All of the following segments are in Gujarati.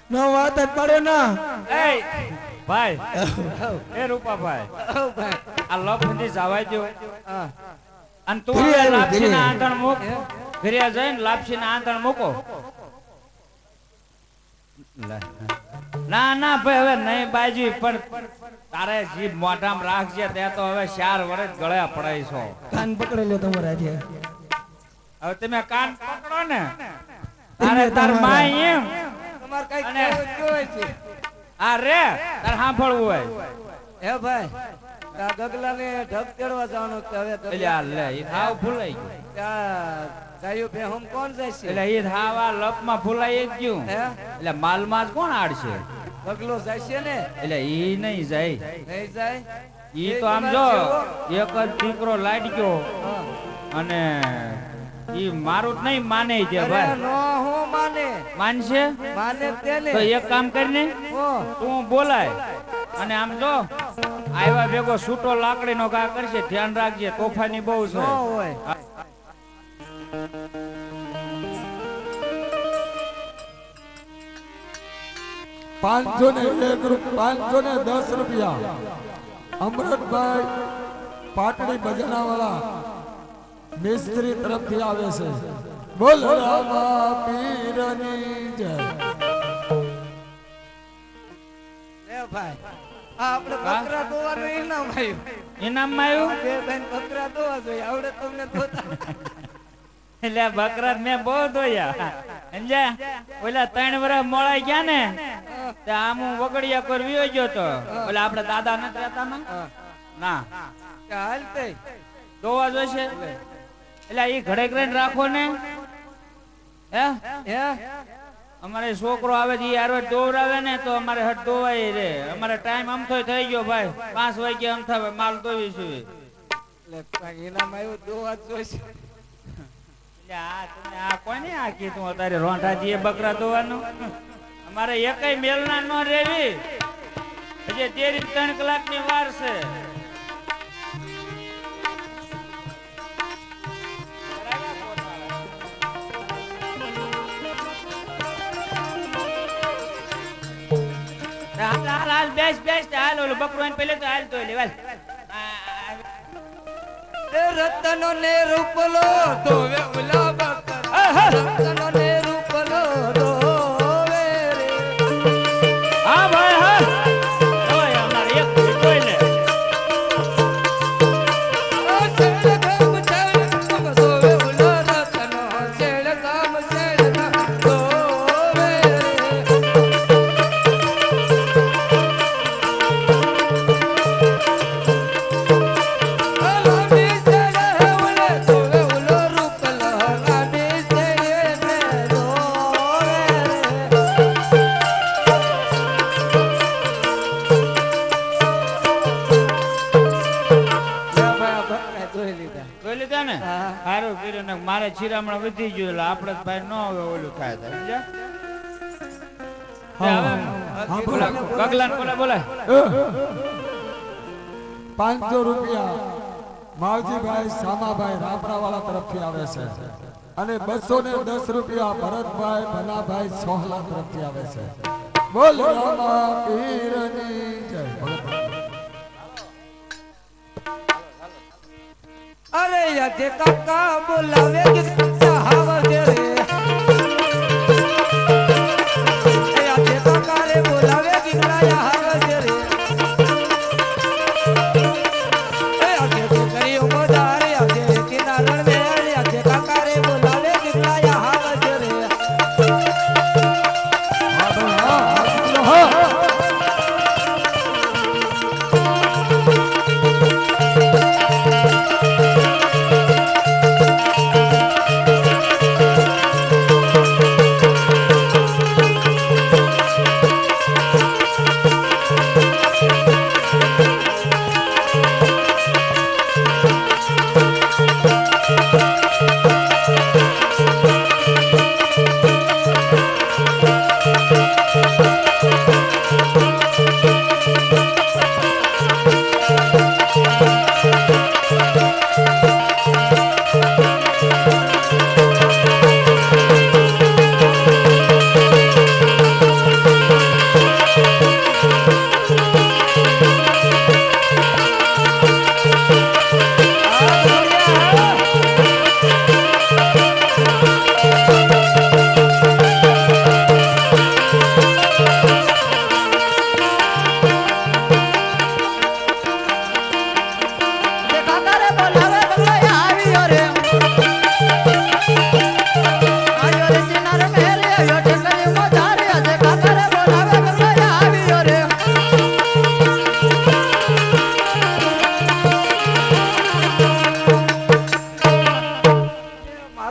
નો વાત જ પડે ના એ ભાઈ એ રૂપા ભાઈ આ લપથી જવાય દો અને તું લાપસી ના આંધણ મૂક ઘરે જઈને લાપસી ના આંધણ મૂકો ના ના ભાઈ હવે નહીં બાજી પણ તારે જીભ મોઢામાં રાખજે ત્યાં તો હવે 4 વર્ષ ગળે પડાઈ છો કાન પકડી લ્યો તમારા આજે હવે તમે કાન પકડો ને તારે તાર માય એમ તમાર કઈ અને જોઈ છે આ રે તાર સાંભળવું હોય હે ભાઈ આ ગગલા ને ઢગ તેડવા જવાનું છે હવે એટલે આ લે ઈ હાવ ભૂલાઈ ગયું ત્યાં ગાયો બે હમ કોણ જાય છે એટલે ઈ હાવ આ લપમાં ભૂલાઈ જ ગયું હે એટલે માલમાં જ કોણ આડશે ગગલો જાય છે ને એટલે ઈ નહીં જાય નહીં જાય ઈ તો આમ જો એક જ દીકરો લાડક્યો હા. અને ઈ મારું જ નહીં માને છે અરે ભાઈ નો હું માને માનશે માને તેને તો એક કામ કરીને ઓ તું બોલાય અને આમ જો આવ્યા ભેગો છૂટો લાકડીનો ઘા કરશે ધ્યાન રાખજે તોફાની બહુ છે નો હોય 510 રૂપિયા અમૃતભાઈ પાટડી બજાના વાળા મિસ્ત્રી તરફથી આવે છે બોલ રામા પીરની જય લે ભાઈ આ આપણે બકરા દોવાનું ઇનામ આવ્યું ઇનામમાં આવ્યું બે બેન બકરા દોવા જોઈએ આવડે તમને દોતા એટલે બકરા મેં બહુ ધોયા સમજ્યા ઓલા 3 વર્ષ મોળાઈ ગયા ને તે આમ હું વગડિયા પર વિયો ગયો તો ઓલા આપણે દાદા નથી રહેતા ના હાલ તે ધોવા જોઈશે એટલે ઈ ઘડે કરીને રાખો ને હે હે અમારે છોકરો આવે છે યાર દોવરાવે ને તો અમારે હટ દોવાય રે અમારે ટાઈમ અમથો થઈ ગયો ભાઈ 5 વાગે અમથા માલ દોવીશું એટલે ઇનામ આવ્યું દોવા જોઈશે આ તમે આ કોને આ કીધું અત્યારે રોંઢાજીએ બકરા દોવાનું અમારે એકય મેલના નો રેવી હજી 3 કલાકની વાર છે હાલ બેસ હાલ ઓલો બકરો એને પહેલે તો હાલ તો લેવાલ એ રતનો ને રૂપલો ધોવે ઉલા બકર રતનો ને રૂપલો ધોવે રે હા ભાઈ હા ઓય અમારે એક કોઈ ને ઓ છેડ ગામ ધોવે ઉલા રતનો છેડ ગામ ધોવે રે હારું કર્યું ને મારે ચિરામણ વધી ગયું એટલે આપણે ભાઈ ન હવે ઓલું થાય ગગલાન બોલાય 500 રૂપિયા માવજીભાઈ સામાભાઈ રાપરાવાળા તરફથી આવે છે અને 210 રૂપિયા ભરતભાઈ ભનાભાઈ સોહલા તરફથી આવે છે બોલ રામા પીરની જય અરે યજે કાકા બોલાવે કે હાવજે રે યજે કાકા રે બોલાવે કે હાવજે રે યજે તો કરિયો મોદાર યજે કિનારણ મે યજે કાકા રે બોલાવે કે હાવજે રે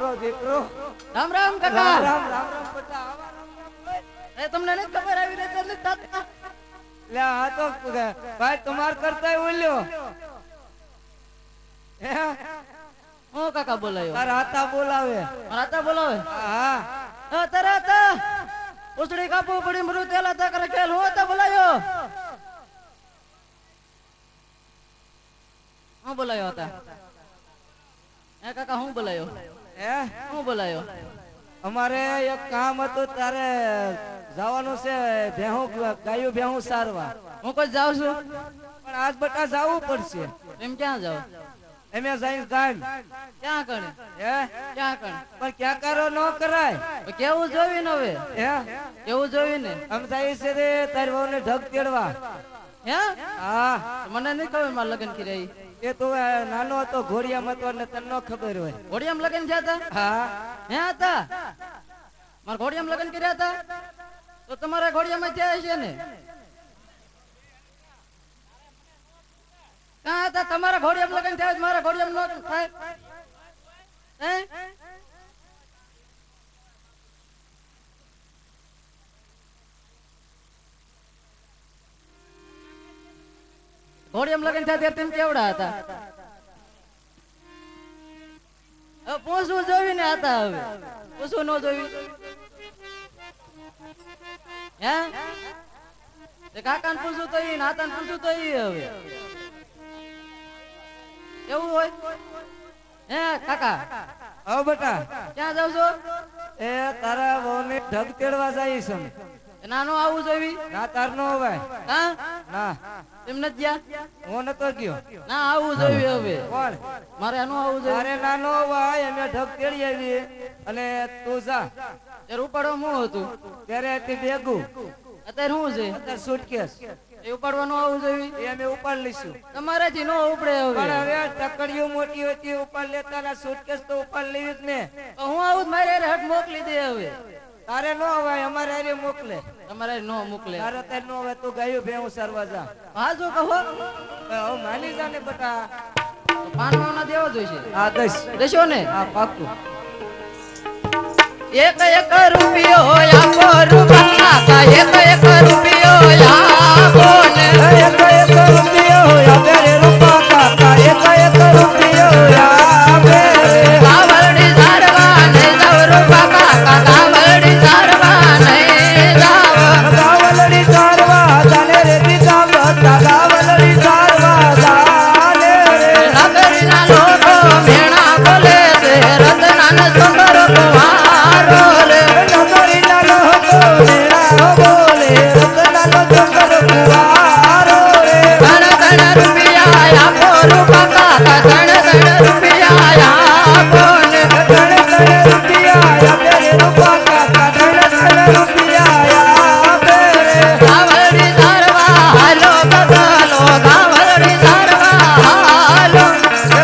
મારો દીકરો રામ રામ રામ કાકા રામ રામ રામ બેટા આવા રામ. એ તમને નથી ખબર આવી રહી છે તાતા લે આ તો ભાઈ તમાર કરતા ઓલ્યો હે હું કાકા બોલાયો તારા હાથા બોલાવે રાતા બોલાવે હા હા તરત ઉસડી કાપુ પડી મરુ તેલા તા કરે ખેલ હું તો બોલાયો હું બોલાયો હતા હે કાકા હું બોલાયો હે હું બોલાયો અમારે એક કામ હતું તારે જવાનું છે ભેહું ગાયું ભેહું સારવા હું કોઈ જાઉં છું પણ આજ બટા જવું પડશે એમ ક્યાં જાઉં એમે જઈને ગામ ક્યાં કણે હે ક્યાં કણે પણ ક્યાં કરો ન કરાય કેવું જોવી ને હવે હે કેવું જોવી ને આમ જાય છે રે તારી વહુને ઢગ તેડવા હે હા મને નહીં ખબર મારા લગ્ન કરી રહી એ તો નાનો હતો ઘોડિયામાં હતો એટલે તને ન ખબર હોય ઘોડિયામાં લગ્ન થયા હતા હા હે હતા મારા ઘોડિયામાં લગ્ન કર્યા હતા તો તમારા ઘોડિયામાં થયા છે ને ક્યાં હતા તમારા ઘોડિયામાં લગ્ન થયા મારા ઘોડિયામાં ન થાય હે ઘોડિયામાં લગ્ન થયા ત્યારે તેમ કેવડા હતા હવે પૂછવું જોયું ને હતા હવે પૂછવું ન જોયું હે તે કાકા ને પૂછવું તો ઈ નાતા ને પૂછવું તો ઈ હવે એવું હોય હે કાકા હા બેટા ક્યાં જાવ છો એ તારા વહુને ઢગ તેડવા જાય છે નાનો આવું જોઈ ના તાર નો હોય હા ના એમ નથી ગયા હું નતો ગયો ના આવું જોયું હવે કોણ મારે આનું આવું જોયું તારે નાનો હોય એમે ઢગ તેડી આવી અને તું જા ત્યારે ઉપાડવા હું હતું ત્યારે તે ભેગું અત્યારે શું છે અત્યારે સુટકેસ એ ઉપાડવાનું આવું જોયું એ અમે ઉપાડ લઈશું તમારાથી નો ઉપડે પણ હવે હવે ટકડીઓ મોટી હતી ઉપાડ લેતા ના સુટકેસ તો ઉપાડ લેવી જ ને હું આવું જ મારે હારે હટ મોકલી દે હવે તારે નો હોય અમારે હારે મોકલે તમારે નો મોકલે તારે તે નો હોય તું ગાયું ભેવું સરવા જા હા જો કહો હવે માની જા ને બટા પાનમાં ના દેવો જોઈશે આ દસ દેશો ને આ પાકું એક એક રૂપિયો આપો રૂપિયા એક રૂપિયો આપો ને એક એક રૂપિયો આપે રે રૂપા કાકા એક રૂપિયો આપે રે કાવડી સારવા ને જાવ રૂપા કાકા કાવડી સારવા ને જાવ ગાવલડી સારવા જાને રે દીધા બતા ગાવલડી સારવા જાને રે નગરના લોકો મેણા બોલે છે રતના છોકરો કુંવારો રે નગરીના લોકો મેળા બોલે રતનાનો છોકરો કુંવારો રે ધન રૂપિયા આપો રૂપા કાકા ધન રૂપિયા આપો ને ધણ રૂપિયા આપે રે રૂપા કાકા ધણ રૂપિયા આપે રે કાવડી સારવા હાલો બગલો કાવડી સારવા હાલો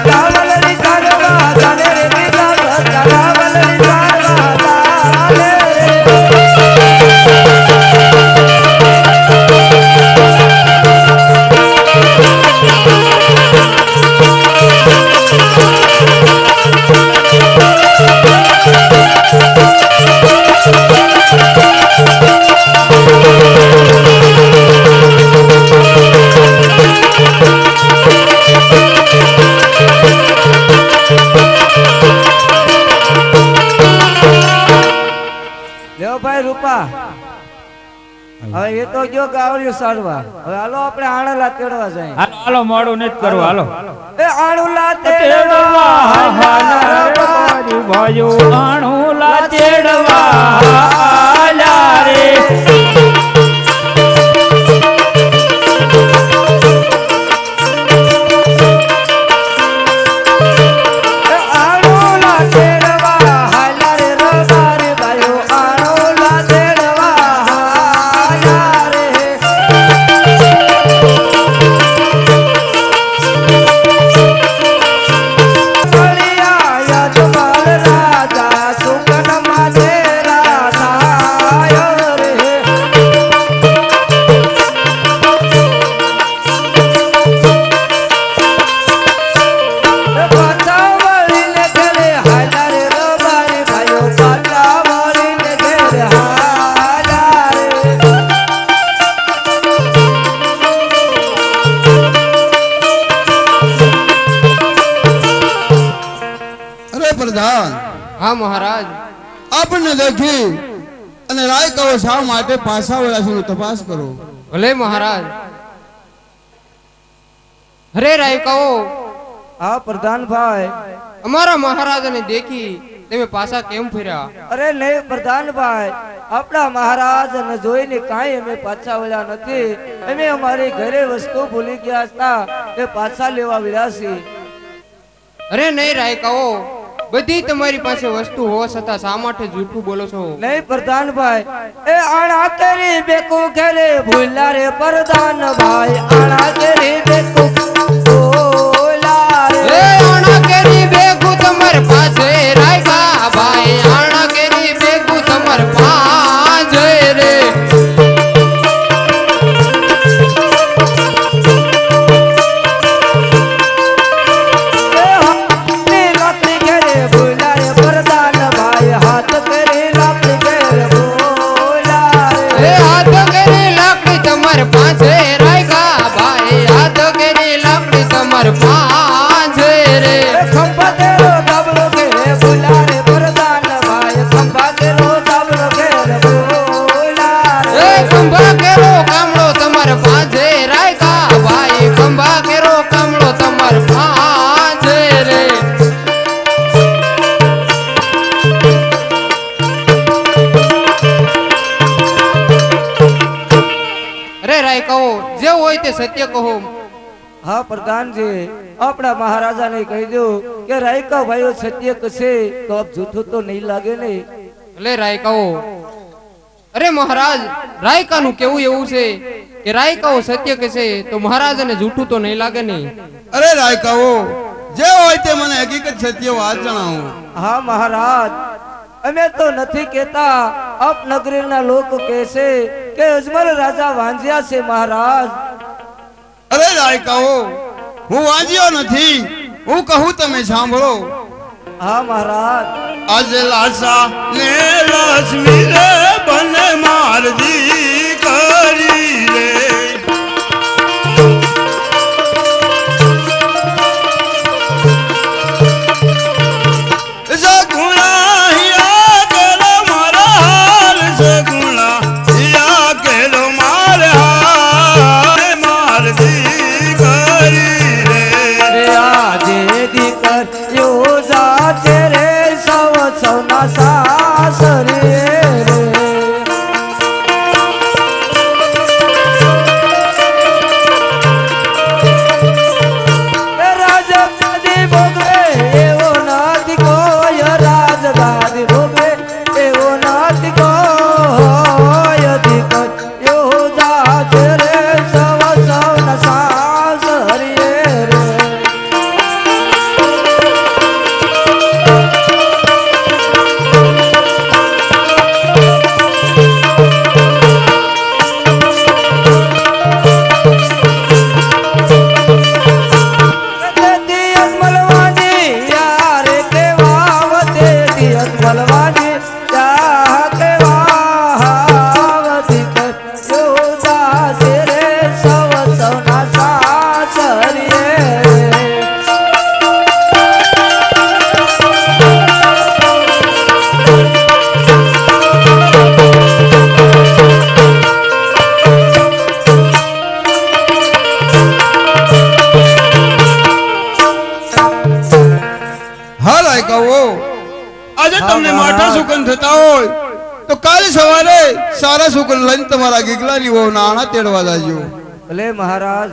ગાવલડી સારવા જાને રે દીધા બતા ગાવલડી સારવા જાને રે લેવો ભાઈ રૂપા હવે એ તો ગયો ગાવડિયું સારવા હવે હાલો આપણે આણલા તેડવા જાય હાલો હાલો મોડું નથી કરવું હાલો એ આણુલા તેડવા મારી ભાઈઓ આણુલા તેડવા આલ્યા રે આણુલા તેડવા હાલા રે રબારી ભાઈઓ આણુલા તેડવા હાલા રે બળિયા યજમાન રાજા સુકન માથે હા મહારાજ. આપણને દેખી અને રાય કહો શા માટે પાછા વળ્યા છે એની તપાસ કરો. ભલે મહારાજ. અરે રાય કહો, હા પ્રધાનભાઈ. અમારા મહારાજાને દેખી તમે પાછા કેમ ફર્યા? અરે નહીં પ્રધાનભાઈ, આપણા મહારાજને જોઈને કાંઈ અમે પાછા વળ્યા નથી. અમે અમારી ઘરે વસ્તુ ભૂલી ગયા હતા એ પાછા લેવા વળ્યા છીએ. અરે નહીં રાય કહો, બધી તમારી પાસે વસ્તુ હોવા છતાં શા માટે જૂઠું બોલો છો? નહીં પ્રધાનભાઈ, એ આણા કરી બેકુ ઘરે ભૂલા રે પ્રધાનભાઈ, આણા કરી બેકુ ભૂલા એ રે. આણા કેરી ભેગું તમાર પાસે રાયકા ભાઈ, આણા કેરી ભેગું તમાર પાસે રે. એ હાથની લાકડી ઘરે ભૂલા રે પ્રધાનભાઈ, હાથ કરી લાકડી ઘરે ભૂલા એ રે. હાથ કેરી લાકડી તમાર પાસે રાયકા ભાઈ, હાથ કેરી લાકડી તમાર પાસે રે. ખંભા તેરો ધાબળો ઘેરે ભૂલા રે પ્રધાનભાઈ, ખંભા તેરો ધાબળો ઘેરે ભૂલા એ રે. ખંભા કેરો કામળો તમાર પાસે રાયકા ભાઈ, ખંભા કેરો કામળો તમાર પાસે રે. અરે રાય કહો, જે હોય તે સત્ય કહો. હા પ્રધાનજી, આપણા મહારાજાને કહી દો કે રાયકા ભાઈઓ સત્ય કશે તો આપ જૂઠું તો નહીં લાગે ને. એટલે રાય કહો. અરે મહારાજ, રાયકાનું કેવું એવું છે કે રાયકાઓ સત્ય કહેશે તો મહારાજાને જૂઠું તો નહીં લાગે ને? અરે રાય કહો, જે હોય તે મને હકીકત સત્ય વાત જણાવો. હા મહારાજ, અમે તો નથી કહેતા, આપ નગરીના લોકો કહેશે કે અજમલ રાજા વાંજ્યા છે મહારાજ. અરે રાય કહો, હું વાંચ્યો નથી, હું કહું તમે સાંભળો. હા મહારાજ. આજે લાસા ને લક્ષ્મી રે બને મારદી કરી રે. સગુણા હિયા કેલો મારા હાલ, સગુણા હિયા કેલો મારા હાલ, મારદી કરી રે. રે આજે દીકરીઓ જાતે રે સૌ સૌના સાસરે રે. એ રાજગાદી ભોગવે એવો નથી કોઈ, રાજગાદી ભોગવે એવો નથી કોઈ. દીકરીઓ જાતે રે સૌ સૌના સાસરે રે. દિયત મલવાની યાર કેવાવતે, દિયત મલવાની યાર કેવાવતી. યોદા છે રે સૌ સૌના સાસરીએ. હા રાય કહો, આજે તમને માઠા સુકન થતા હોય તો કાલે સવારે સારા સુકન લઈને તમારા ગીગલાની વહુ નાણા તેડવા જાજો. ભલે મહારાજ.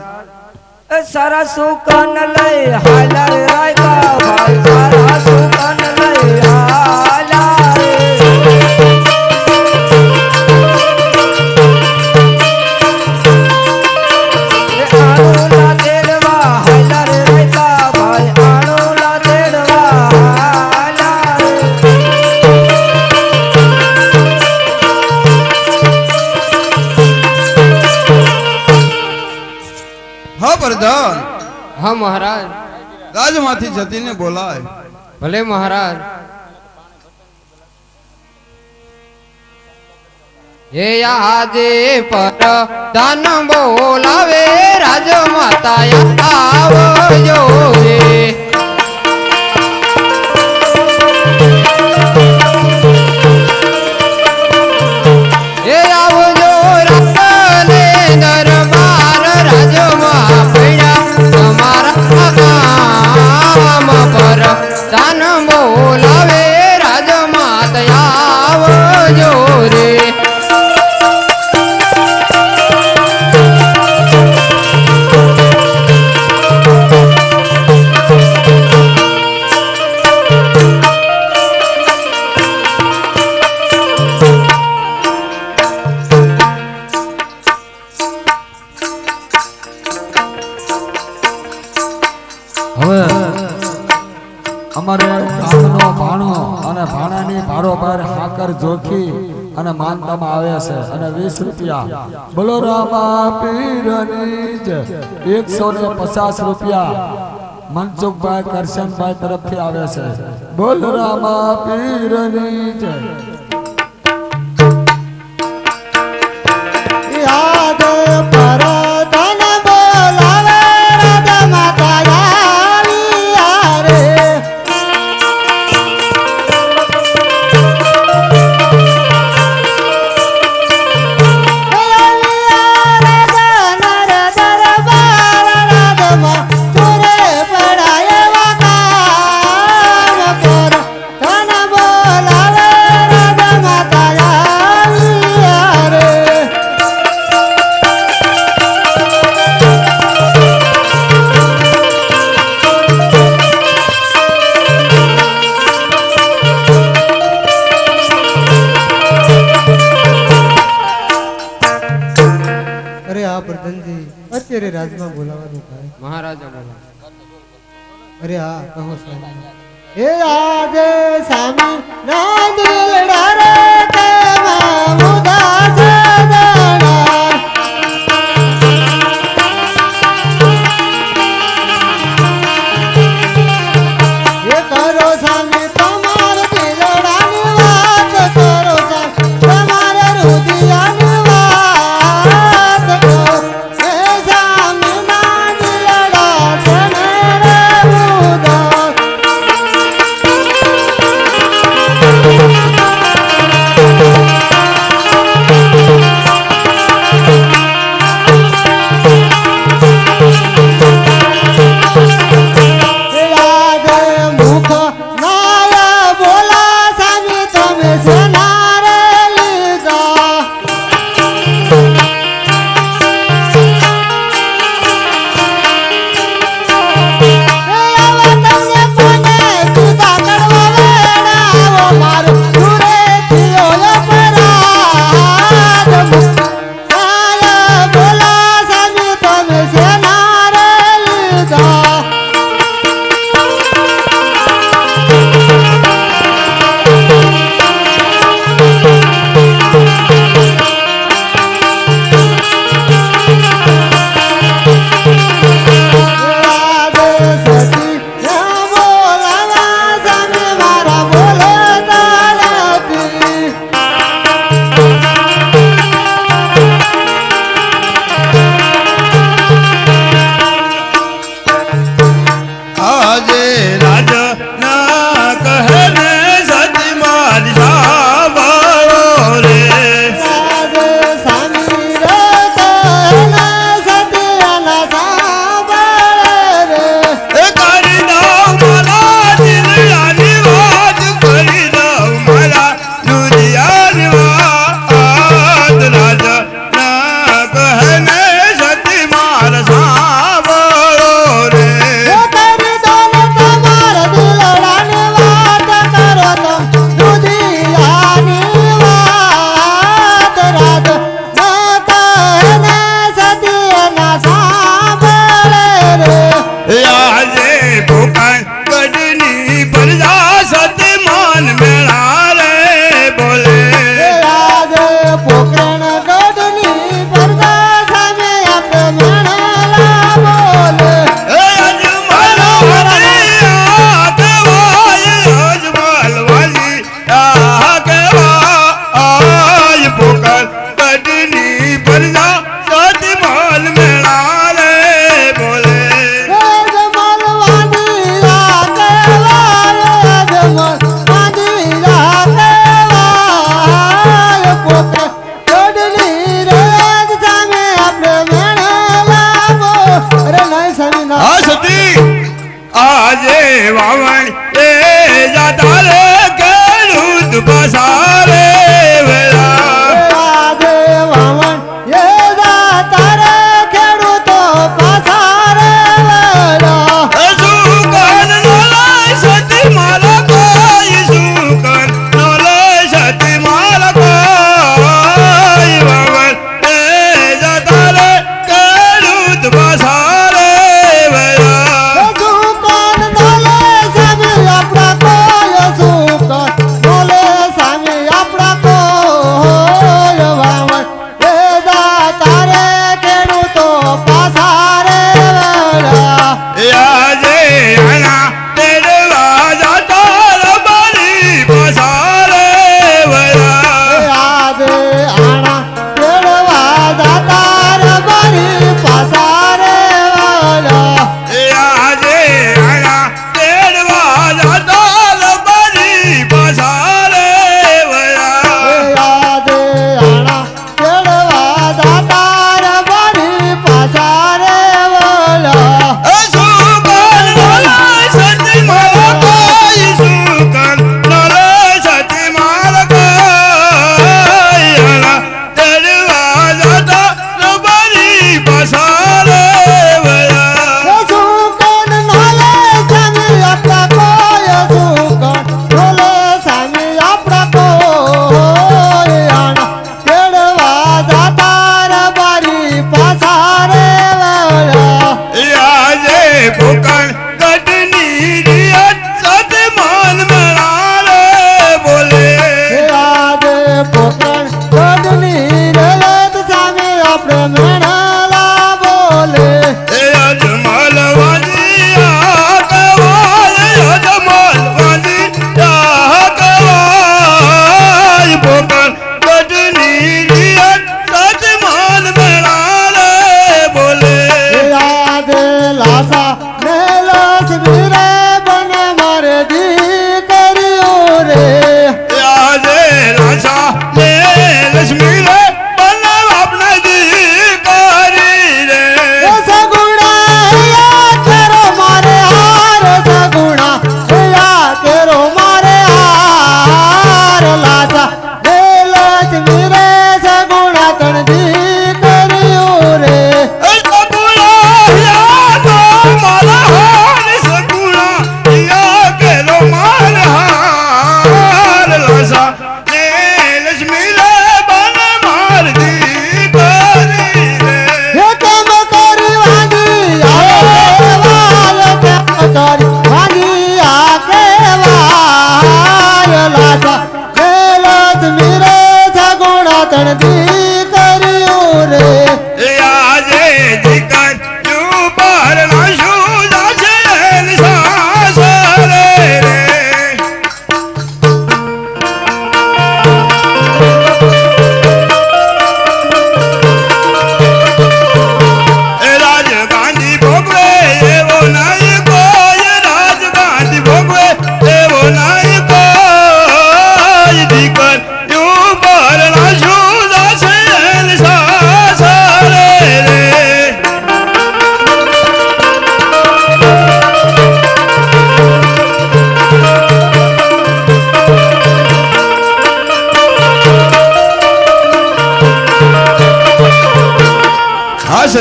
એ સારા સુકન લઈ હાલા રે રાયકા ભાઈ, સારા સુકન લઈ હાલા રે. એ આણુલા તેડવા હાલા રે રાયકા ભાઈ, આણુલા તેડવા હાલા રે. હા પ્રધાન, હા મહારાજ. રાજમાંથી જતીને બોલાય. ભલે મહારાજ. હે આજે પર દાન બોલાવે, રાજમાતા આવજો રે. બોલાવે રાજમાત આવજો રે. હવે અમારે ગામનો ભાણો અને ભાણાની ભારોભાર હાકર જોખી અને માનતામાં આવે છે અને 20 રૂપિયા બોલો રામા પીરની જય. 150 રૂપિયા મનસુખભાઈ કરશનભાઈ તરફથી આવે છે. બોલ રામા પીરની જય. યાદ પરતન બોલાવે રાધા માતા આવિયા રે. અરે આ પ્રધાનજી અત્યારે રાજમાં બોલાવાનું થાય. મહારાજા બોલો. અરે આ કહો સ્વામી. હે આજે સ્વામી ના દિલડા રે કેમાં મુદાસ દણા. એ કરો સ્વામી તમાર દિલડાની વાત કરો સ્વામી તમારા હૃદયની વાત કરો. હે સ્વામી ના દિલડા સને રે મુદાસ.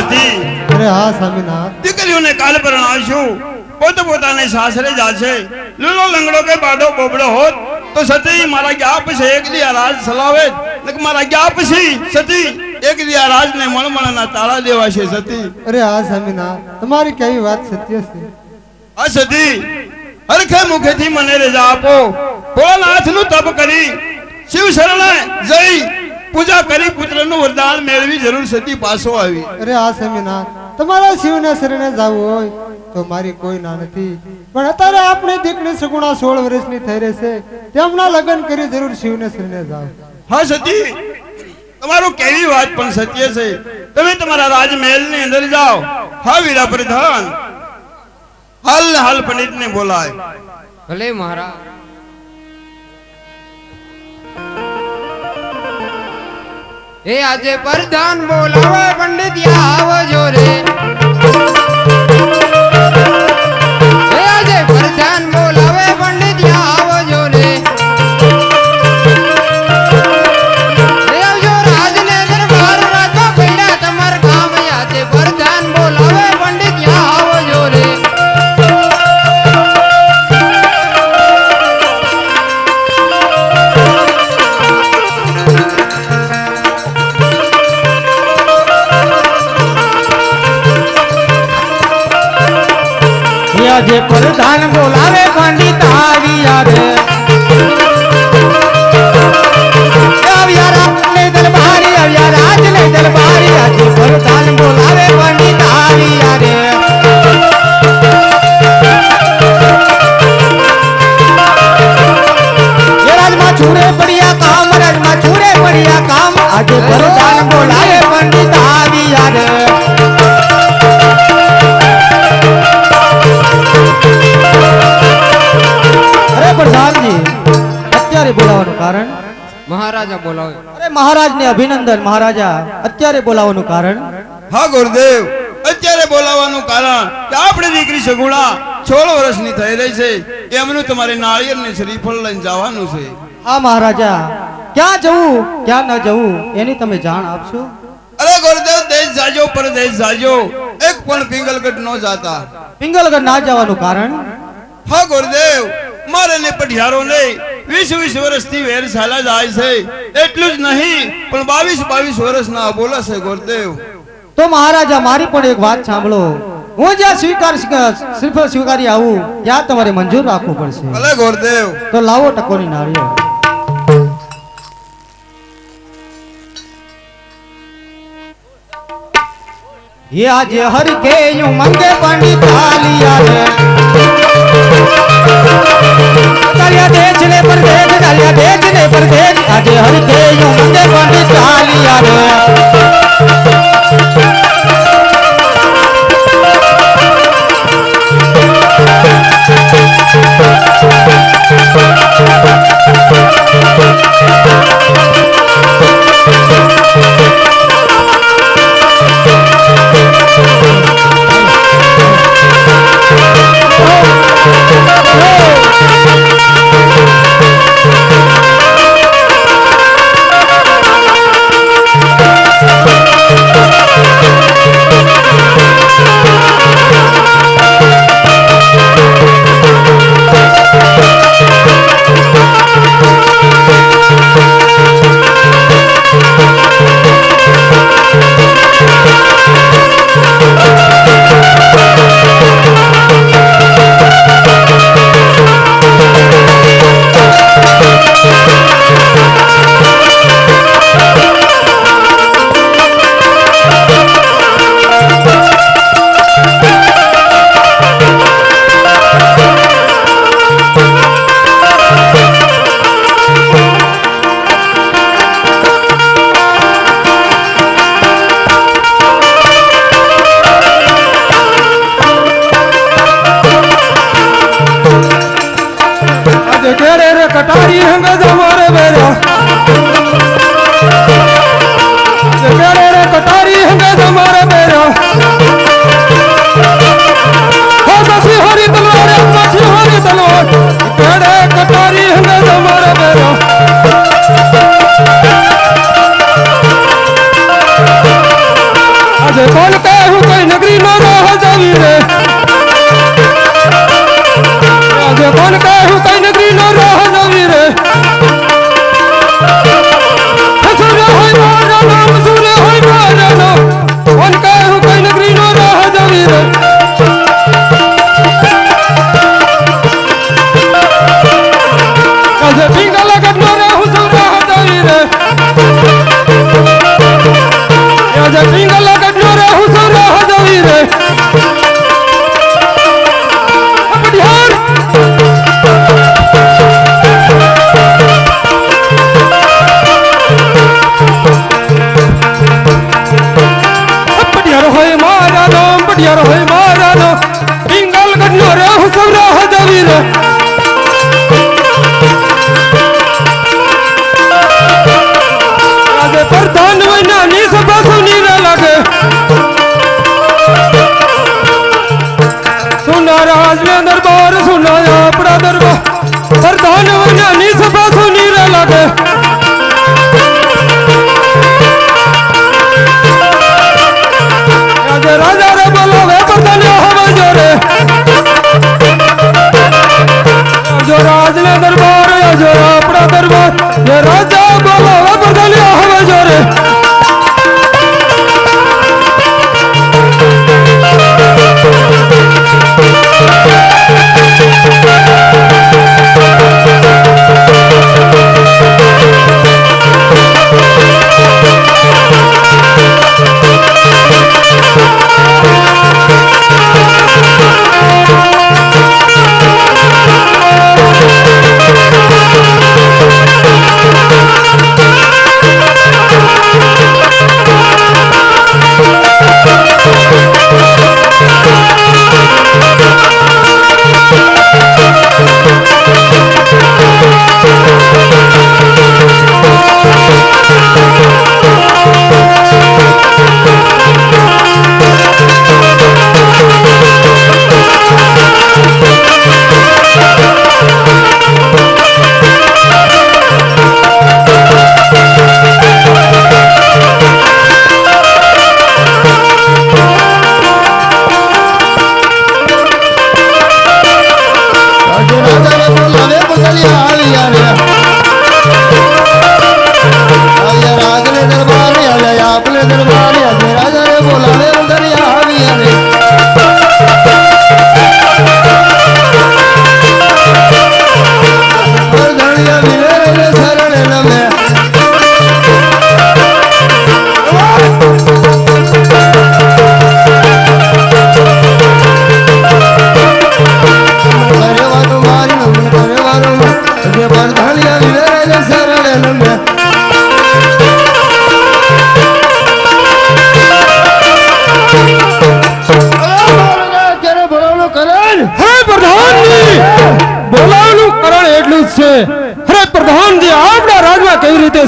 સતી અરે હા સ્વામીનાથ દીકરીઓને કાલ પરણાવશું પોતાને સાસરે જાશે લૂલો લંગડો કે બાડો બોબડો હોત તો સતી મારા ગયા પછી એક દી આ રાજ સલાવે ને મારા ગયા પછી સતી એક દી આ રાજને મણમણના તાળા દેવાશે સતી અરે હા સ્વામીનાથ તમારી કેવી વાત સત્ય છે આ સતી હરખે મુખેથી મને રજા આપો ભોળાનાથનું તપ કરી શિવ શરણે જઈ પૂજા કરી પુત્રનું વરદાન મેળવી જરૂર સતી પાછો આવી અરે હા સ્વામીનાથ તમારા શિવને શરણે જવું હોય તો મારી કોઈ ના નથી પણ અત્યારે આપણી દીકરી સગુણા 16 વર્ષની થઈ રહી છે તેમના લગ્ન કરી જરૂર શિવને શરણે જાવ હા સતી તમારું કેવી વાત પણ સત્ય છે તમે તમારા રાજમહેલની અંદર જાઓ હા વીરા પ્રધાન હાલ પંડિતને બોલાય ભલે મહારાજ એ આજે પ્રધાન બોલાવે પંડિત આવજો રે એ આજે પ્રધાન બોલાવે પંડિત આવજો રે એ આવજો રાજને દરબાર રાખો પહેલા તમાર કામ આજે પ્રધાન બોલાવે પંડિત આવજો રે જે પ્રધાન બોલાવે પંડિત આવ્યા રે આવ્યા રાજને દરબારી આવ્યા રાજને દરબારી આજે પ્રધાન બોલાવે પંડિત આવ્યા રે રાજમાં છૂરે પડ્યા કામ રાજમાં છૂરે પડ્યા કામ આજે પ્રધાન બોલાવે પંડિત આવ્યા રે પ્રધાનજી અત્યારે બોલાવવાનું કારણ મહારાજા બોલાવે અરે મહારાજને અભિનંદન મહારાજા અત્યારે બોલાવવાનું કારણ હા ગુરુદેવ અત્યારે બોલાવવાનું કારણ કે આપણી દીકરી સગુણા 16 વર્ષની થઈ રહી છે એમનું તમારે નાળિયેરને શ્રીફળ લઈને જવાનું છે હા મહારાજા ક્યાં જવું ક્યાં ન જવું એની તમે જાણ આપશો અરે ગુરુદેવ દેશ જાજો પરદેશ જાજો એક પણ પિંગલગઢ ન જાતા પિંગલગઢ ના જવાનું કારણ હા ગુરુદેવ મારે ને પઢિયારો ને 20 વર્ષથી વેરશાલા જાય છે એટલું જ નહીં પણ 22 વર્ષના બોલા છે ગુરુદેવ તો મહારાજા મારી પણ એક વાત સાંભળો હું જ્યાં શ્રીફળ સ્વીકારી આવું ત્યાં તમારે મંજૂર રાખવું પડશે ભલે ગુરુદેવ તો લાવો ટકોની નાળિયેર ये आज हर के यूं मंगे पंडित आलिया रे डालिया देखने पर देख आज हर के यूं मंगे पंडित आलिया रे कटारी हंग जमारे बेरा करे रे कटारी हंग जमारे बेरा हो दसी हरी तलवार करे कटारी हंग जमारे बेरा आज कौन के પિંગલ ગઢનો રે હુસુરા હદવી રે આજે પિંગલ ગઢનો રે હુસુરા હદવી રે પડિયાર હોય મારા નો પિંગલ ગઢનો રે હુસુરા હદવી રે प्रधान वैज्ञानी सभा सुनी न लगे सुना राज में दरबार सुना अपना दरबार प्रधान वैज्ञानी सभा सुनी न लगे राजा रे बोलो वे प्रधान हवा जोरे जो राज में दरबार जो अपना दरबार ये राजा बोलो वे प्रधान हवा जोरे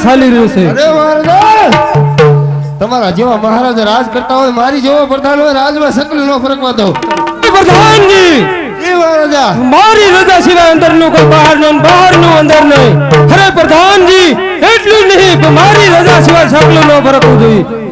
ચાલી રહ્યું છે અરે મહારાજ તમારા જેવા મહારાજ રાજ કરતા હોય મારી જેવો પ્રધાન હોય રાજમાં સકલી નો ફરકવા દો પ્રધાનજી એ મહારાજા મારી રજા સિવાય અંદર નું કોઈ બહાર નું બહાર નું અંદર નહીં અરે પ્રધાનજી એટલું નહીં પણ મારી રજા સિવાય સકલું નો ફરકવું જોઈએ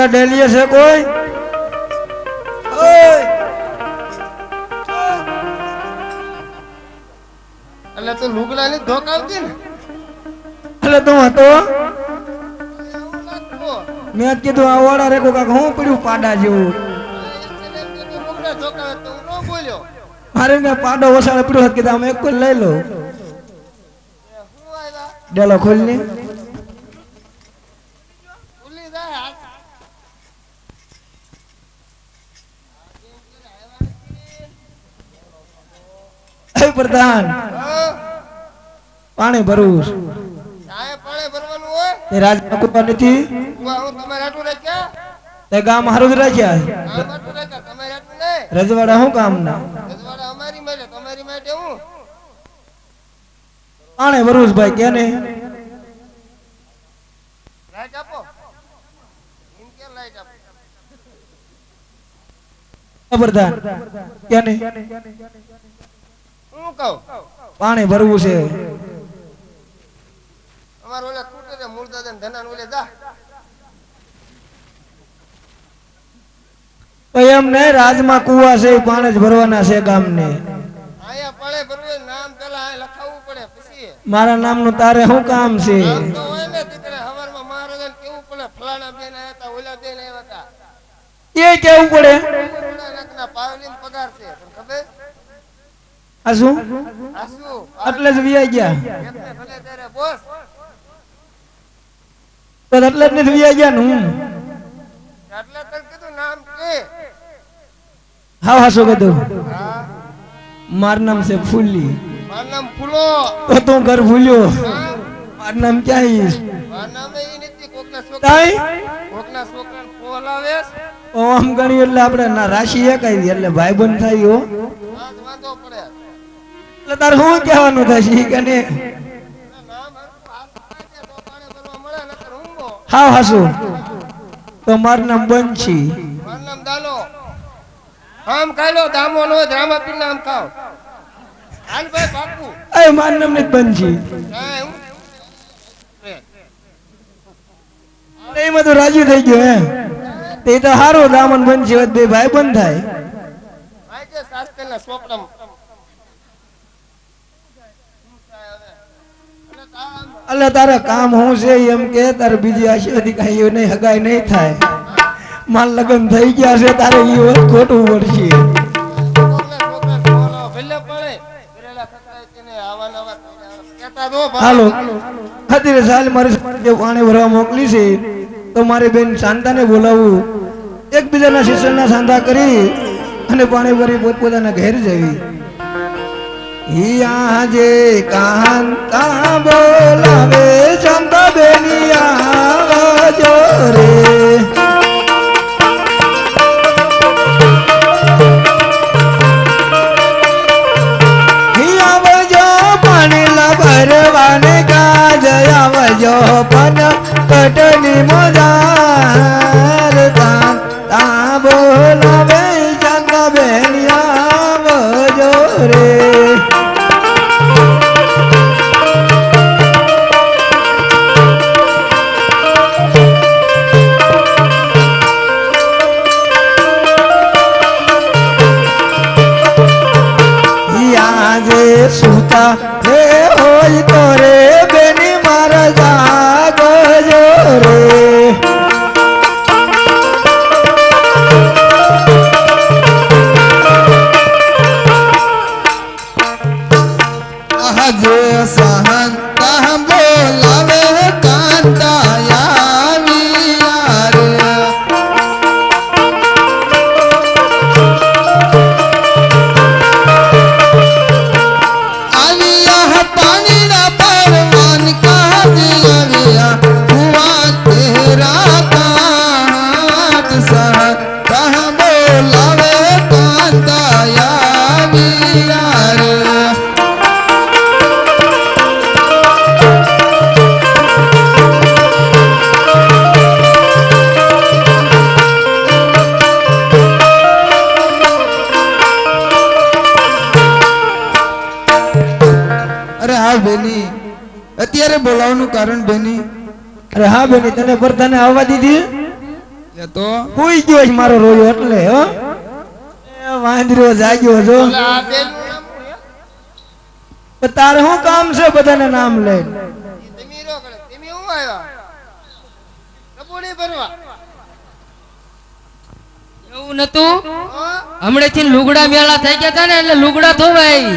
ડેલીએ છે કોઈ ઓય એટલે તો લુગડા ની ધોક આવતી ને એટલે તું હતો મેં કીધું આ ઓડા રેખો કાક હું પડ્યું પાડા જેવું મારે મેં પાડો વસાડે પડ્યો હતો કીધું અમે એક કોઈ લઈ લો ડેલો ખોલી એ પ્રધાન પાણી ભરવું છે. પાણી ભરવાનું હોય તે રાજમાં કુવા નથી હું તમારે આટલું રાખ્યા તે ગામ હારું જ રાખ્યા આમ આટલું રાખ્યા તમારે આટલું નહીં રજવાડા શું કામ ના રજવાડા અમારી માટે તમારી માટે હું પાણી ભરવું છે ભાઈ કે નહીં લાઈટ આપો એમ કે લાઈટ આપો પ્રધાન કે નહીં હું કહું પાણી ભરવું છે અમાર ઓલે કૂટે છે મૂળદાદા ને ધનાન ઓલે જા તો એમ નહીં રાજમાં કુવા છે એ પાણી જ ભરવાના છે ગામને આયા પાણી ભરવું નામ પેલા આ લખાવવું પડે પછી મારા નામનું તારે શું કામ છે નામ તો હોય ને દીકરા હવારમાં મહારાજાને કેવું પડે ફલાણા બેન આયા હતા ઓલા બેન આયા હતા એ કેવું પડે ઓલા નાકના પાવલીન પગાર છે તને ખબર આ શું આ શું એટલે જ વ્યાઈ ગયા એકને ભલે ત્યારે બોસ તો એટલે જ નથી વ્યાઈ ગયા ને હું એટલે તને કીધું નામ કે હા હા શું કીધું હા મારું નામ છે ફૂલી મારું નામ ફૂલો તો તું ઘર ભૂલ્યો મારું નામ ક્યાં ઈશ મારું નામ એ નથી કોકના કાંઈ? છોકરાને બોલાવે ઓમ ગણી એટલે આપણે ના રાશિ એકાઈ એટલે ભાઈબંધ થાય હો આજ વાંધો પડે એટલે તારે શું કહેવાનું થશે ઈ કે નહીં નામ હરખું હાથ પાડે તો પાણી ભરવા મળે નકર ઊંઘો હા હાસુ તો મારું નામ બંશી મારું નામ દાલો આમ ખાઈ લો દામો નો રામા પીર નામ ખાવ હાલ ભાઈ બાપુ એ મારું નામ નથી બંશી કાંઈ હું એમાં તો રાજી થઈ ગયો હે તે તો હારો દામન બંશી વચ્ચે બે ભાઈ બંધ થાય આજે શાસ્ત્રના સોપડમ એટલે તારા કામ હું છે એમ કે તારે બીજી આશીર્વાદી કઈ નહીં હગાઈ નહીં થાય માર લગ્ન થઈ ગયા છે તારે ઈ વાત ખોટું પડશે હાલો અત્યારે સાલ મારે જે પાણી ભરવા મોકલી છે તો મારી બેન શાંતાને બોલાવું એકબીજાના શિષ્યના સાંધા કરી અને પાણી ભરી પોતપોતાના ઘેર જવી આજે કાંતા બોલાવે શાંતા બેની આવજો રે ભરવાને કાજ આવજો પન કટની મોજાર તા બોલાવે ચંદ્ર બેન આવજો રે આજે સુતા રે હોય તો રે બેની મારા જાગજો રે આજે સહન તા બોલાવે કાંતાયા રે બેની અત્યારે બોલાવવાનું કારણ બેની અરે હા બેની તને પરતાને આવવા દીધી તો કોઈ ગયો છે મારો રોયો એટલે હો વાંદરો જાગ્યો છો તારે શું કામ છે બધાને નામ લે એવું નતું હમણે થી લુગડા મેળા થઈ ગયા હતા ને એટલે લુગડા ધોવાય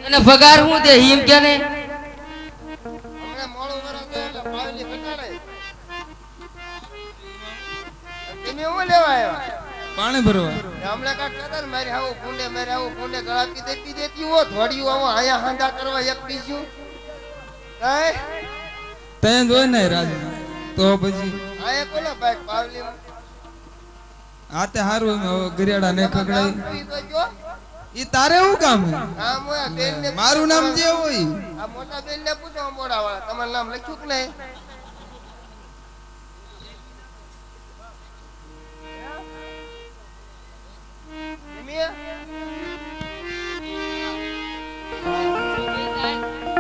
અને પગાર હું દે હિમ કે ને હમણાં મોડું કરો તો એટલે પાવલી ઘટાડે. તમે હું લેવા આવ્યા? પાણી ભરવા. હમણાં કાંઈક કહેતા ને મારે આવું ફૂંડે ગળાપી દેતી હોત વળ્યું આવો આયા હાંડા કરવા એક પીસ્યું કાંઈ તને જોઈ ને રાજ તો પછી આયા કોનો બાઈક પાવલી આ તે હારું એમ હવે ગરિયાડા ને ખગડાઈ તો જો ઈ તારે શું કામ હે? નામ હોય બેન ને મારું નામ જે હોય આ મોટા બેન ને પૂછો મોડા વાળા તમારું નામ લખ્યું કે નહીં?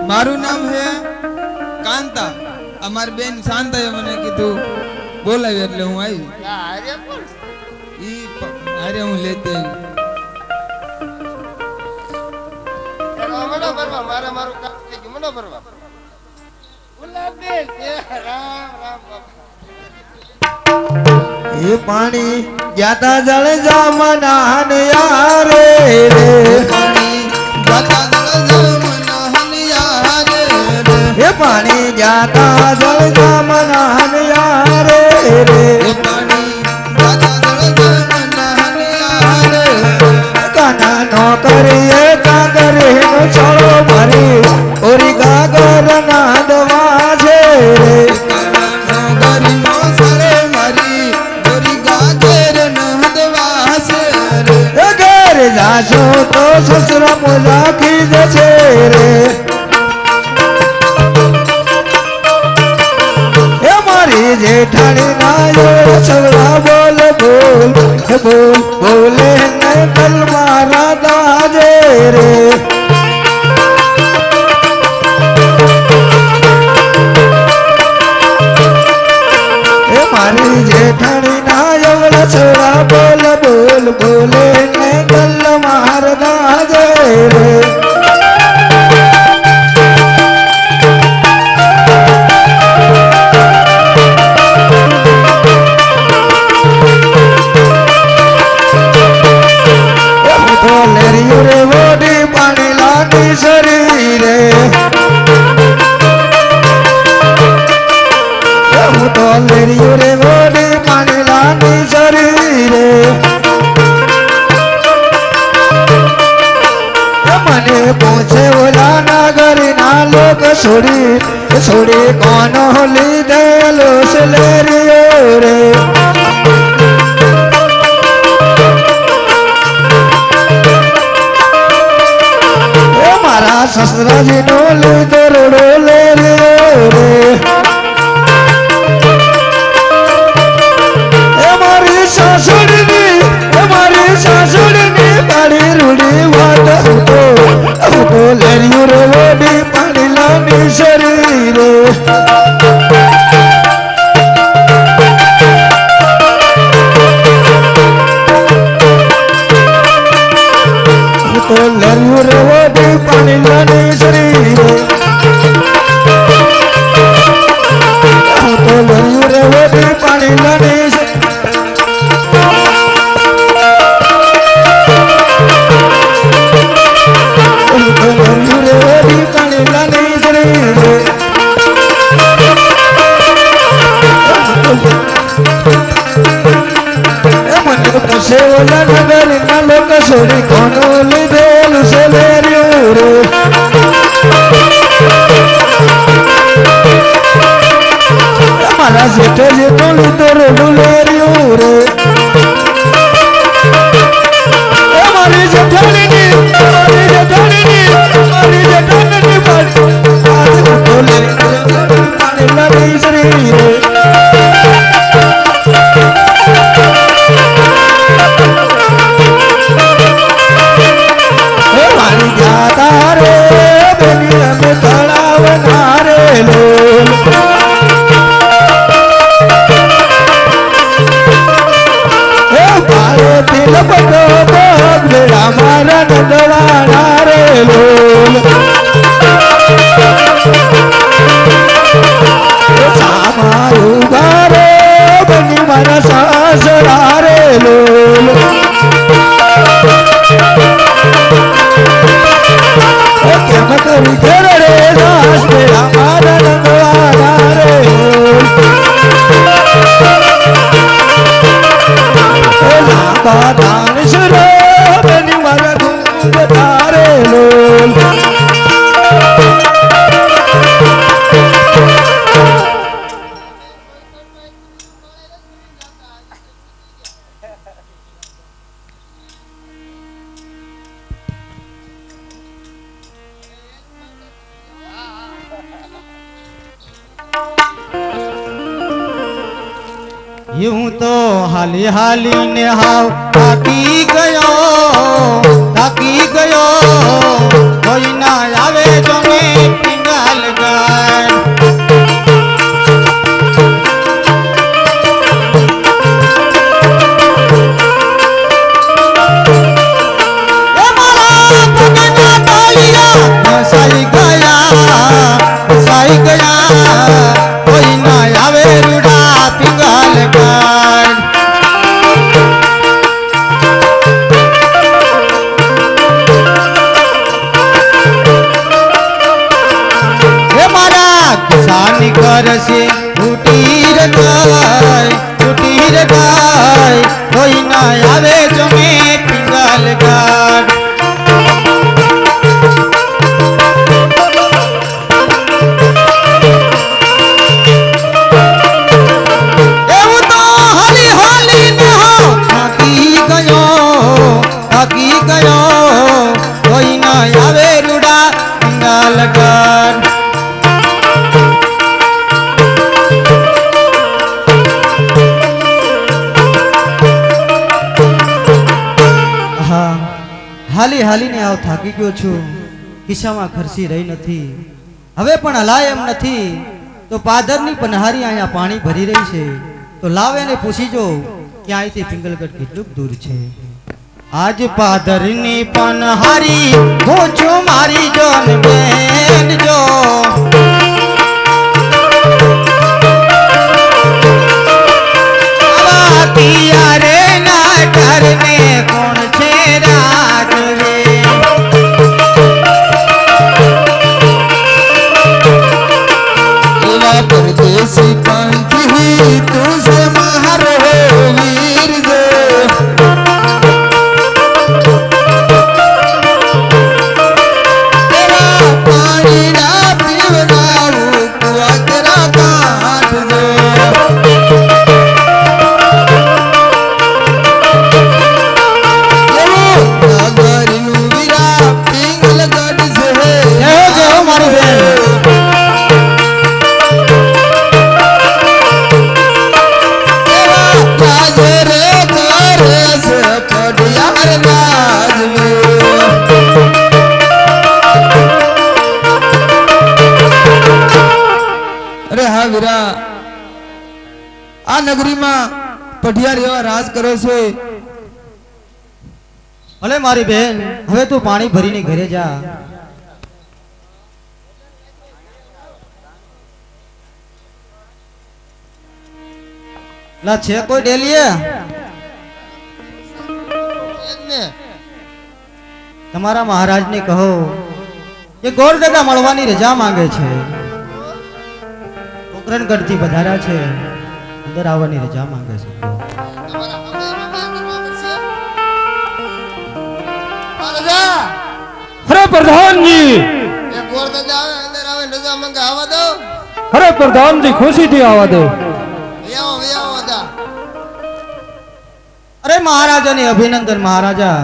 મારું નામ હે કાંતા. અમારી બેન શાંતાએ મને કીધું બોલાવી એટલે હું આવી. અરે પણ ઈ અરે હું લેતે મનો ભરવા મારું કામ થઈ ગયું મનો ભરવા ગુલાબેન રામ રામ બાબા એ પાણી જાતા જળ જામના ને યારે રે પાણી જાતા જળ જામના ને યારે રે એ પાણી જાતા જળ જામના ને યારે રે એ પાણી જાતા જળ જામના ને યારે કાના નો કરીએ કાગરે નો છોડો મારી ઓરી ગાગર ના દવા છે રે કાના નો ગરી નો સરે મારી ઓરી ગાગર ના દવા છે રે એ ઘર જાશો તો સસરા મોલા કી જશે રે એ મારી જેઠાણી ના યો સવડા બોલ બોલ હે બોલ બોલે ને કલ મારા દાજે રે એ મારી જેઠાણી ના યો સવડા બોલ બોલ બોલે ને કલ મારા દાજે રે રે વોડી પાણી લાગી શરીરે હું તો લેરિયું રે વોડી પાણી લાગી શરીરે મને પૂછે ઓલા નાગરી ના લોક છોડી કોનો લીધેલો છે લેરિયો રે સસરાજી નો લીધો રોડો લે રે એ મારી સાસુડીની પાડી રૂડી વાત હું તો લેરિયું રે વોડી પાણી લાની શરીરે તો લેરિયું રે વોડી પાણી લાની શરીરે તો લેરિયું રે વોડી પાણી લાની ઓલા નગર ના લોક છોડી કોનો લીધેલું છે લેરિયું રે મારા જેઠે જેઠો લીધો રોડું લેરિયું રે મારી જેઠાણીની પાણી લાગી શ્રી રે મારા નંદવાણા રે લોલ સામારું ગારે બની મારા સાસરા રે લોલ यूं तो हाली हाली ने हाव थाकी गयो कोई ना आवे जो ने पिंगाल गाय साई गया कोई ना आवे रूड़ा पिंगाल गाय हे मारा किसान कर से उटीर गाय कोई ना आवे जो में पिंगाल गाय कोई ना आवे रूड़ा पिंगाल गाय હાલી હાલીને આવ થાકી ગયો છું ખિસ્સામાં ખર્ચી રહી નથી હવે પણ હલાય એમ નથી તો પાદરની પનહારી અહીંયા પાણી ભરી રહી છે તો લાવ એને પૂછી જો કે અહીંથી પિંગલગઢ કેટલું દૂર છે आज पादरनी पनहारी હું છું મારી જોન બેન જો પિયા રે ના કરને કોણ છે રાજવે એવા પરદેશી પાંખી તુસે મારો વીર જો આ નગરીમાં પઢિયાર એવા રાજ કરે છે ભલે મારી બેન હવે તું પાણી ભરીને ઘરે જા લા છે કોઈ ડેલીએ તમારા મહારાજને કહો કે ગોરદાદા મળવાની રજા માંગે છે પોકરણગઢથી વધાર્યા છે અંદર આવવાની રજા માંગે છે અરે પ્રધાનજી અરે પ્રધાનજી ખુશીથી આવવા દો અરે મહારાજાને અભિનંદન મહારાજા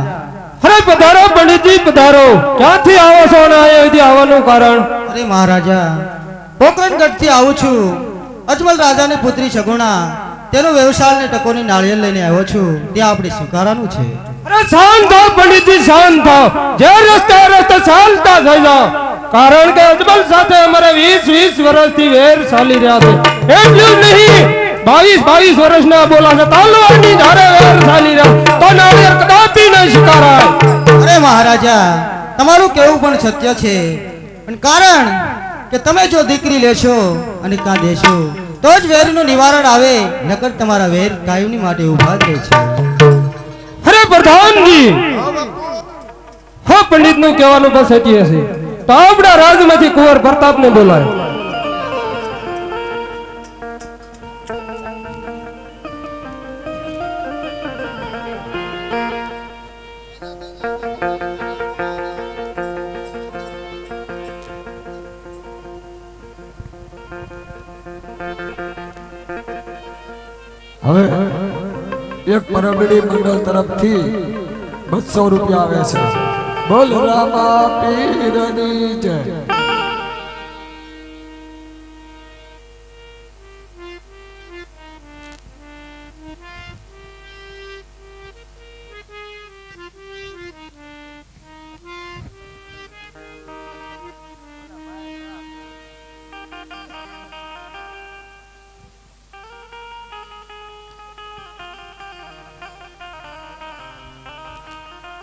અરે પધારો પંડિતજી પધારો ક્યાંથી આવો છો અને અહીંયાથી આવવાનું કારણ અરે મહારાજા પોકરણગઢથી આવું છું અજમલ રાજાની પુત્રી સગુણા તેનો વ્યવસાયને ટકોની નાળિયેર લઈને આવ્યો છું ત્યાં આપણે સ્વીકારવાનું છે અરે શાંત થાઓ પંડિતજી શાંત થાઓ જે રસ્તે ચાલતા થઈ જાઓ કારણ કે અજમલ સાથે અમારે 20 વર્ષથી વેર ચાલી રહ્યા છે એટલું જ નહીં 22 વર્ષના બોલા છે તાલવાની ધારે વેર ચાલી રહ્યા તો નાળિયેર કદાપી નહીં સ્વીકારાય અરે મહારાજા તમારું કેવું પણ સત્ય છે પણ કારણ કે તમે જો દીકરી લેશો અને કાં દેશો તો જ વેરનું નિવારણ આવે નકર તમારા વેર કાયમની માટે ઊભા જ રહે છે અરે પ્રધાનજી હા પંડિતનું કહેવાનું બસ સત્ય છે તો આપણા રાજમાંથી કુંવર પ્રતાપને બોલાય હવે એક પરબડી મંડળ તરફથી 200 રૂપિયા આવે છે બોલ રામા પીરની જય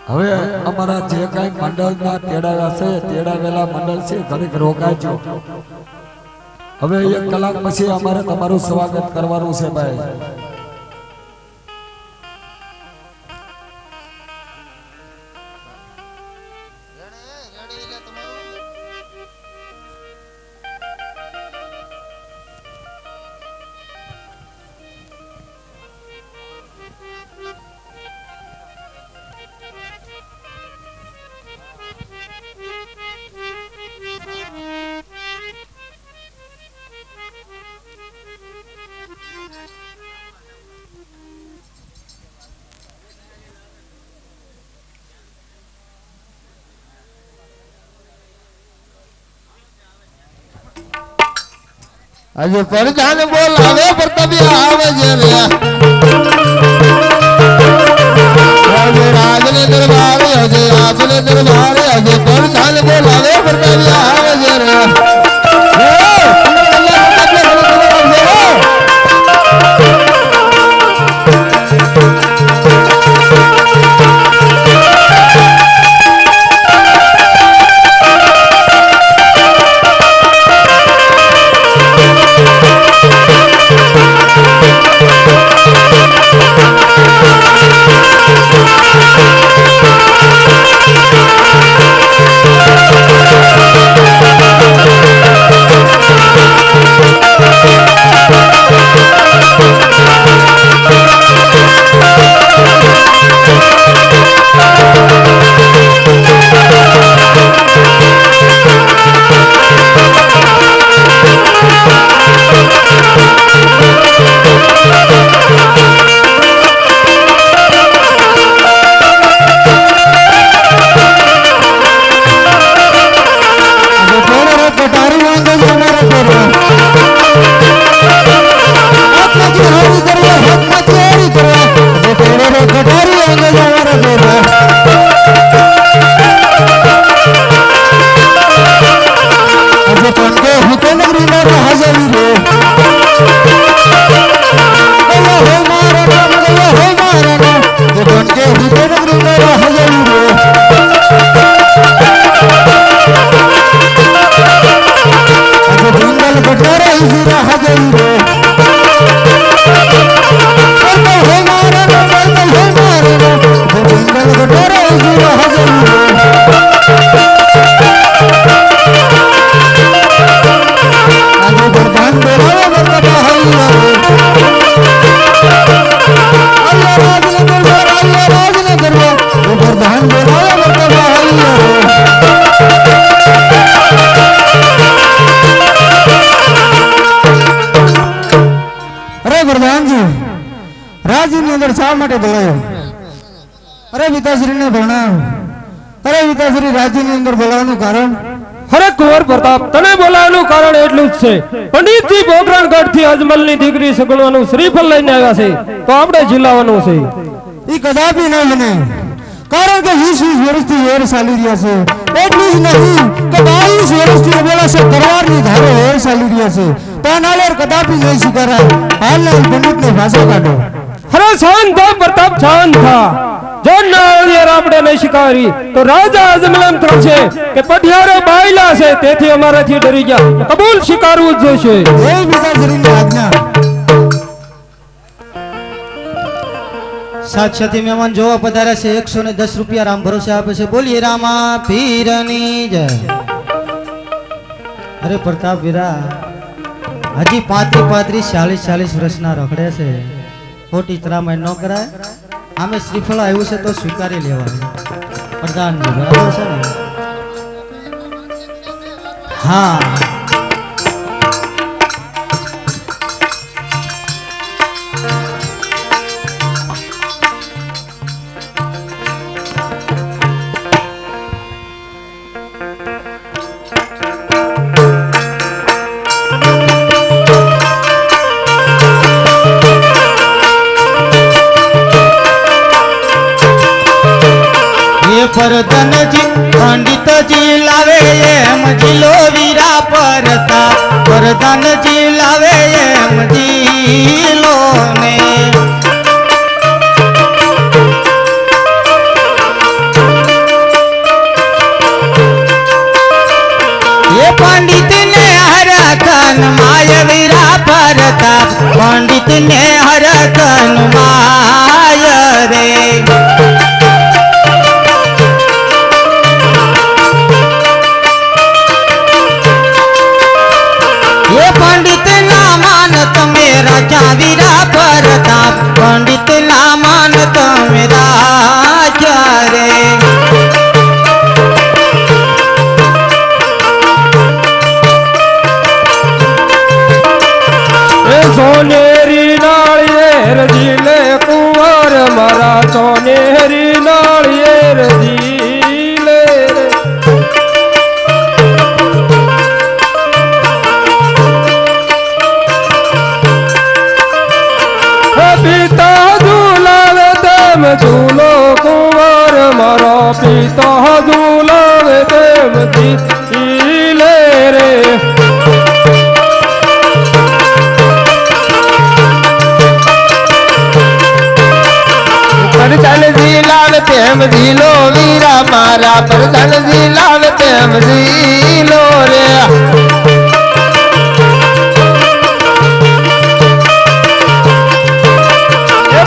હવે અમારા જે કઈ મંડળના તેડાવ્યા છે તેડાવેલા મંડળ છે ઘડીક રોકાજો. હવે 1 કલાક પછી અમારે તમારું સ્વાગત કરવાનું છે ભાઈ. આજે પરધાન બોલાવે પ્રતાપિયા આવે છે રે આજે રાજને દરબારે આજે આપને દરબારે આજે પરધાન બોલાવે પ્રતાપિયા આવે છે રે શા માટે બોલાયો? અરે પિતાશ્રીને ભણાવ. અરે પિતાશ્રી રાજ્યની અંદર બોલાવવાનું કારણ? અરે કુંવર પ્રતાપ, તને બોલાવવાનું કારણ એટલું જ છે. પંડિતજી બોગરાણગઢ થી અજમલની દીકરી સગણવાનું શ્રીફળ લઈને આવ્યા છે, તો આપણે ઝીલાવાનું છે. એ કદાપી ન બને, કારણ કે 20 વર્ષથી વેર ચાલી રહ્યા છે. એટલું જ નહીં કે 22 વર્ષથી બોલાશે તલવારની ધારે વેર ચાલી રહ્યા છે, તો આ નાળિયેર કદાપી નહીં સ્વીકારાય. હાલના પંડિતને ભાષા કાઢો. અરે શાંત થા પ્રતાપ, શાંત થા. જો નાળિયેર આપણે નહીં સ્વીકારી તો રાજા અજમલ એમ થશે કે પઢિયારે બાયલા છે, તેથી અમારાથી ડરી ગયા. કબૂલ સ્વીકારવું જ જોઈશે. એ પિતાશ્રીની આજ્ઞા. સાક્ષાતી મહેમાન જોવા પધાર્યા છે. 110 રૂપિયા રામ ભરોસે આપે છે. બોલીએ રામા પીરની જય. અરે પ્રતાપ વીરા, હજી 35 40 વર્ષના રખડે છે. ખોટી તરામણ ન કરાય. આમે શ્રીફળ આવ્યું છે તો સ્વીકારી લેવાનું. પ્રધાનજી બરાબર છે ને? હા, પરધનજી પંડિતજી લાવે એમ જીલો વીરા પરતા. પરધનજી લાવે એમ જીલો ને કુંવર મારા સોનેરી નાળિયેર ઝીલે રે પિતા ઝુલાવે તેમ ઝૂલો કુંવર મારો પિતા ઝુલાવે તેમ ઝીલે રે પરધન ઝીલાવે તેમ ઝીલો વીરા મારા પરધન ઝીલાવે તેમ ઝીલો રે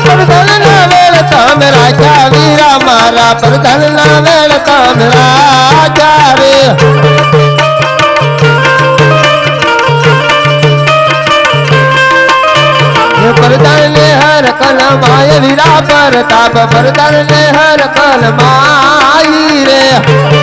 પરધન ના વેળ તમે રાજા વીરા મારા પરધન ના વેળ તમે રાજા રે પરધન ને હર કલ માય વીરા પરતાપ પરધન ને હર કલ માઈ રે